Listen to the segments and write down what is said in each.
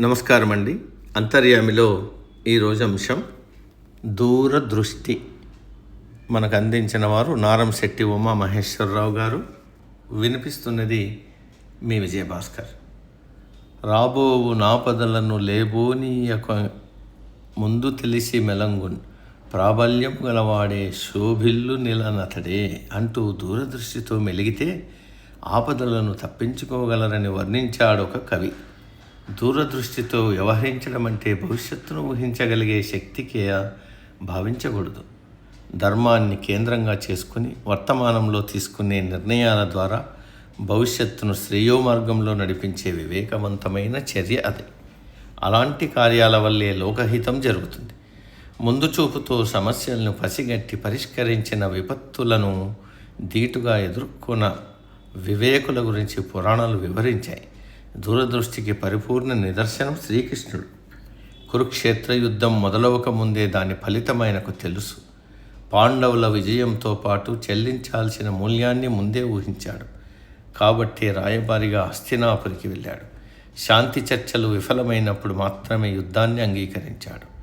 నమస్కారం అండి. అంతర్యామిలో ఈరోజు అంశం దూరదృష్టి. మనకు అందించిన వారు నారంశెట్టి ఉమామహేశ్వరరావు గారు. వినిపిస్తున్నది మీ విజయభాస్కర్. రాబోవు నాపదలను లేబోనీయక ముందు తెలిసి మెలంగున్ ప్రాబల్యం గలవాడే శోభిల్లు నిలనతడే అంటూ దూరదృష్టితో మెలిగితే ఆపదలను తప్పించుకోగలరని వర్ణించాడొక కవి. దూరదృష్టితో వ్యవహరించడం అంటే భవిష్యత్తును ఊహించగలిగే శక్తికే భావించకూడదు. ధర్మాన్ని కేంద్రంగా చేసుకుని వర్తమానంలో తీసుకునే నిర్ణయాల ద్వారా భవిష్యత్తును శ్రేయోమార్గంలో నడిపించే వివేకవంతమైన చర్య అది. అలాంటి కార్యాల వల్లే లోకహితం జరుగుతుంది. ముందు చూపుతో సమస్యలను పసిగట్టి పరిష్కరించిన విపత్తులను ధీటుగా ఎదుర్కొన్న వివేకుల గురించి పురాణాలు వివరించాయి. దూరదృష్టికి పరిపూర్ణ నిదర్శనం శ్రీకృష్ణుడు. కురుక్షేత్ర యుద్ధం మొదలవక ముందే దాని ఫలితం ఆయనకు తెలుసు. పాండవుల విజయంతో పాటు చెల్లించాల్సిన మూల్యాన్ని ముందే ఊహించాడు. కాబట్టి రాయబారిగా హస్తినాపురికి వెళ్ళాడు. శాంతి చర్చలు విఫలమైనప్పుడు మాత్రమే యుద్ధాన్ని అంగీకరించాడు.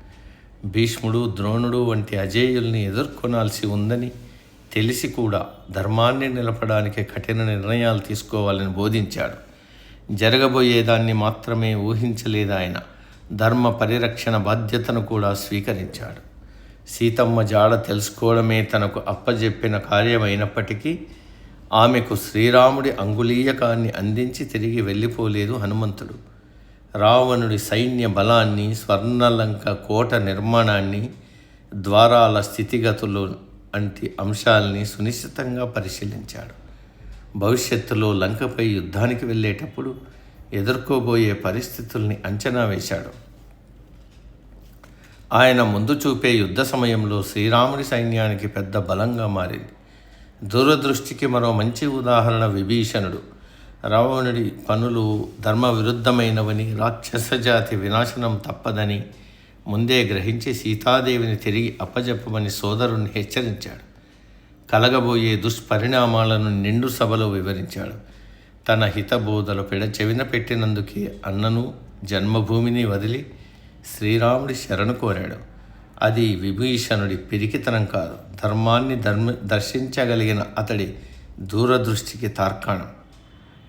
భీష్ముడు, ద్రోణుడు వంటి అజేయుల్ని ఎదుర్కొనాల్సి ఉందని తెలిసి కూడా ధర్మాన్ని నిలపడానికి కఠిన నిర్ణయాలు తీసుకోవాలని బోధించాడు. జరగబోయేదాన్ని మాత్రమే ఊహించలేదు ఆయన. ధర్మ పరిరక్షణ బాధ్యతను కూడా స్వీకరించాడు. సీతమ్మ జాడ తెలుసుకోవడమే తనకు అప్పజెప్పిన కార్యమైనప్పటికీ ఆమెకు శ్రీరాముడి అంగుళీయకాన్ని అందించి తిరిగి వెళ్ళిపోలేదు హనుమంతుడు. రావణుడి సైన్య బలాన్ని, స్వర్ణలంక కోట నిర్మాణాన్ని, ద్వారాల స్థితిగతులు వంటి అంశాల్ని సునిశ్చితంగా పరిశీలించాడు. భవిష్యత్తులో లంకపై యుద్ధానికి వెళ్ళేటప్పుడు ఎదుర్కోబోయే పరిస్థితుల్ని అంచనా వేశాడు. ఆయన ముందు చూపే యుద్ధ సమయంలో శ్రీరాముడి సైన్యానికి పెద్ద బలంగా మారింది. దూరదృష్టికి మరో మంచి ఉదాహరణ విభీషణుడు. రావణుడి పనులు ధర్మ విరుద్ధమైనవని, రాక్షస జాతి వినాశనం తప్పదని ముందే గ్రహించి సీతాదేవిని తిరిగి అప్పజెప్పమని సోదరుణ్ణి హెచ్చరించాడు. కలగబోయే దుష్పరిణామాలను నిండు సభలో వివరించాడు. తన హితబోధలు చెవిన పెట్టినందుకే అన్నను, జన్మభూమిని వదిలి శ్రీరాముడి శరణు కోరాడు. అది విభీషణుడి పిరికితనం కాదు, ధర్మాన్ని దర్శించగలిగిన అతడి దూరదృష్టికి తార్కాణం.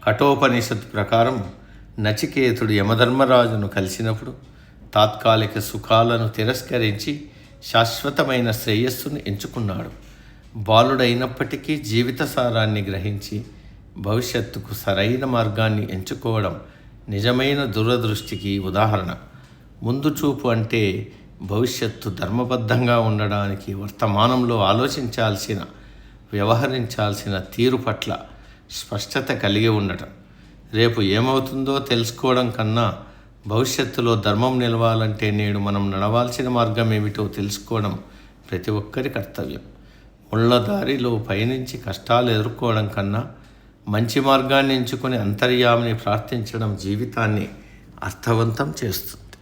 కఠోపనిషత్తు ప్రకారం నచికేతుడు యమధర్మరాజును కలిసినప్పుడు తాత్కాలిక సుఖాలను తిరస్కరించి శాశ్వతమైన శ్రేయస్సును ఎంచుకున్నాడు. బాలుడైనప్పటికీ జీవిత సారాన్ని గ్రహించి భవిష్యత్తుకు సరైన మార్గాన్ని ఎంచుకోవడం నిజమైన దూరదృష్టికి ఉదాహరణ. ముందు చూపు అంటే భవిష్యత్తు ధర్మబద్ధంగా ఉండడానికి వర్తమానంలో ఆలోచించాల్సిన, వ్యవహరించాల్సిన తీరు పట్ల స్పష్టత కలిగి ఉండటం. రేపు ఏమవుతుందో తెలుసుకోవడం కన్నా భవిష్యత్తులో ధర్మం నిలవాలంటే నేడు మనం నడవాల్సిన మార్గం ఏమిటో తెలుసుకోవడం ప్రతి ఒక్కరి కర్తవ్యం. ముళ్ళదారిలో పయనించి కష్టాలు ఎదుర్కోవడం కన్నా మంచి మార్గాన్ని ఎంచుకొని అంతర్యామిని ప్రార్థించడం జీవితాన్ని అర్థవంతం చేస్తుంది.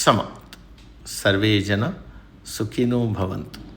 సమాప్తం. సర్వే జన సుఖినో భవంతు.